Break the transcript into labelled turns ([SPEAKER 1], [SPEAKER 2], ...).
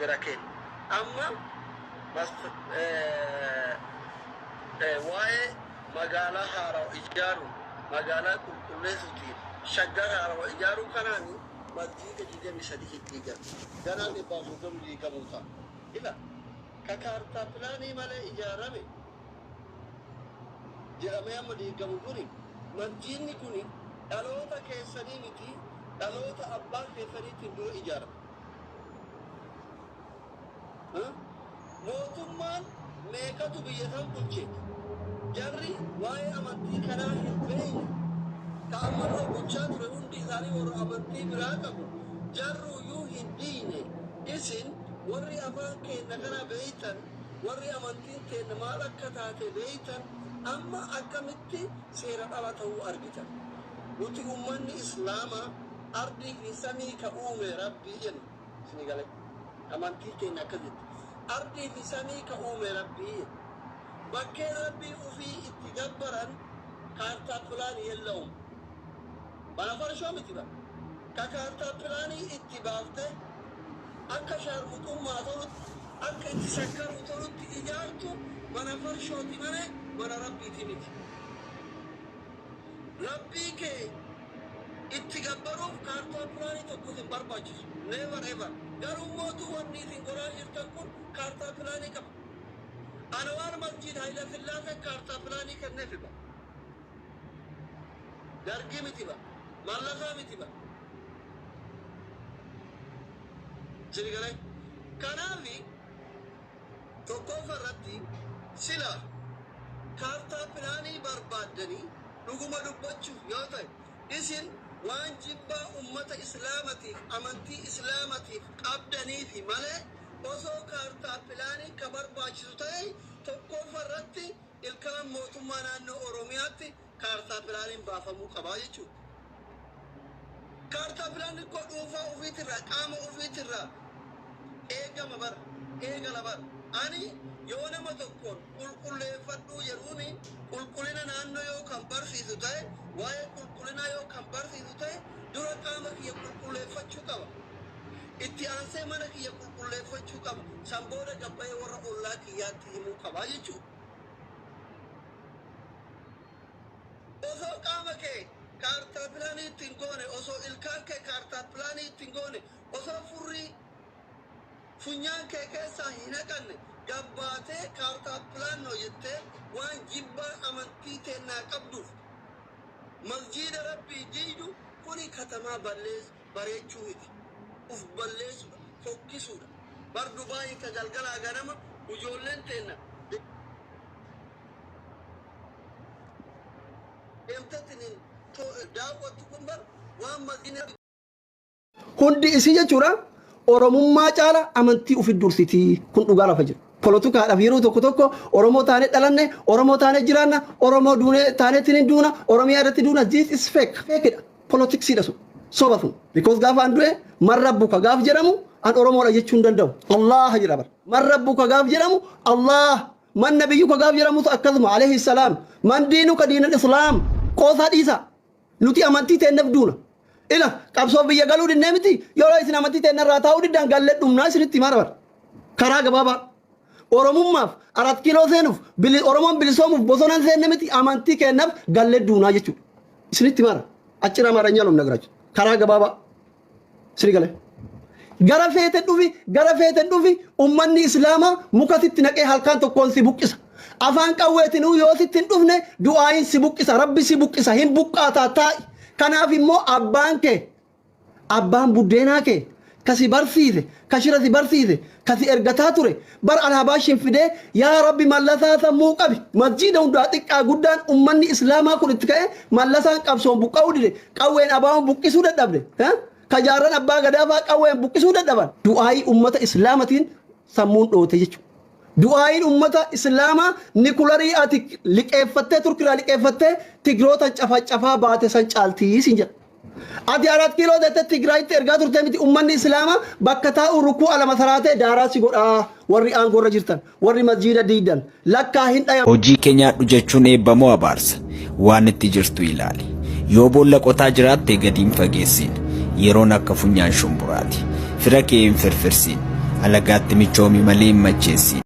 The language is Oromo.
[SPEAKER 1] جراكين أما بس واي مقالة هارو إجارو مقالة كل سوتي شجر هارو إجارو كناني مديك جدا مسديه ديجا كناني بافوكم ديجا موتا إلا ككارتا بلاني مال إجارامي جرامي أما ديجا مغوري مديني كوني ألوتا كيساني متي ألوتا أبا كيساني تندو إجارة موتمان ميكاتو بيهان بلجيت جري واي أمانتي كنا هنبين تأمر بلجات رهون ديزاري ورو أمانتي براكبو جرو يو هنديني إسن وري أفان كي نغنا بيتن وري أمانتي تين مالك كتاتي بيتن أما أكامتي سيرا ألاتو أربيتن نتي أماني إسلاما أرضي نساني كأومي ربي ين سنغالي أمانتي تين نكذت أرضي نساني كأومي ربي ين بكي ربي وفي اتجبرا كارتا فلاني يلوم بنا فرشو متبا كارتا فلاني اتبافته أكا شهر مطوم ماتولت أكا اتسكر مطولت إجارته بنا فرشو تمنى بنا ربي تمتي ربي كي اتجبروا كارتا فلاني تقوثن برباجس never ever garuu mootuu wanni isin goraa jirtan kun kaartaa filaanii qaba أنوار مسجد هيدا في الله كارتا فلاني كنفبا درجي متبا مالغا متبا سيري قالي كنافي توقف الرتي سلا كارتا فلاني بربادني نقوم دبتشو يوتاي إسن وانجبا أمة إسلامتي أمنتي إسلامتي قبدني في ملأ osoo kaartaa filaanii ka barbaachisu ta'e tokkoffaa irratti ilkaan mootummaa naannoo Oromiyaatti kaartaa filaaniin baafamuu qabaa jechuudha. Kaartaa filaanii koo dhuunfaa ofiitirraa qaama ofiitirraa eegala bara. Ani yoo nama tokkoon qulqulleeffadhuu jedhuuni qulqullina naannoo yoo kan barsiisu ta'e waa'ee qulqullinaa yoo kan barsiisu ta'e dura qaama kiyya qulqulleeffachuu qaba. itti aansee mana kiyya qulqulleeffachuu qaba sanbooda gabbayee warra ollaa kiyyaatti himuu qaba jechuudha. Osoo qaama kee kaartaa filaanii ittiin goone osoo ilkaan kee kaartaa filaanii ittiin goone osoo furrii funyaan kee keessaa hin haqanne gabbaatee kaartaa filaannoo jettee waan jibbaa amantii teennaa qabduuf masjiida rabbii jiidhu kuni katamaa bareechuu miti. uf balleessuudha fokkisuudha bar Dubaay ka galgalaa ganama ijoolleen teenna emtatinin daawwattu kun bar waan masjiida hundi isii jechuudha oromummaa caala amantii ufit dursitii kun dhugaa lafa jiru polootikaadhaaf yeroo tokko oromoo taanee dhalanne oromoo taanee jiraanna oromoo duunee taanee tinin duuna oromiyaa irratti duuna this is fakeidha politiksiidha sun soba sun because gaafa andu'e man rabbuka gaaf jedhamu an oromoodha jechuun danda'u Allah jira bar man rabbuka gaaf jedhamu Allah man nabiyyuka gaaf jedhamu akkasuma alayhi salaam man diinuka diinal islaam qoosaa dhiisa nuti amantii teenneef duuna ila qabsoo biyya galuu dinnee miti yeroo isin amantii teennarraa taa'uu diddan gallee dhumnaa isinitti mara bar karaa gabaabaa oromummaaf 4 kiiloo seenuuf oromoon bilisoomuuf bosonan seenne miti amantii kennaaf gallee duunaa jechuudha isinitti mara achira maranya lum nagaraachu karaa gabaabaa sirigale gara feete dhufi ummanni islaamaa mukatitti naqee halkaan tokkoon si buqqisa afaan qawweetiin yoo sitti hin dhufne du'aayin si buqqisa rabbi si buqqisa hin buqqaataa taa'i kanaaf immoo abbaan buddeenaa kee kasi barsiise kashira si barsiise kasi ergataa ture bar alaabaa shinfidee yaa rabbi mallasaa sammuu qabi masjiida hundaa xiqqaa guddaan ummanni islaamaa kun itti ka'e mallasaan qabsoon buqqa'uu dide qawween abbaan buqqisuu dadhabde kajaarran abbaa gadaafaa qawween buqqisuu dadhaban du'aayii ummata islaamatiin sammuun dhoote jechuudha. du'aayin ummata islaamaa nikularii ati liqeeffattee turkiraa liqeeffattee tigroota cafaa baate san caaltii sin jedha. ati 4 kiiloo dete tigraayitti ergaa turte miti ummanni islaamaa bakka taa'u rukuu alama saraatee daaraa si godhaa warri aangorra jirtan warri masjiida diidan lakkaa hin dhayan.
[SPEAKER 2] hojii keenyaadhu jechuun eebbamoo abaarsa waan itti jirtu ilaali yoo boolla qotaa jiraatte gadiin fageessin yeroon akka funyaan shumburaati fira kee hin firfirsin alagaatti michoomi malee hin macheessi.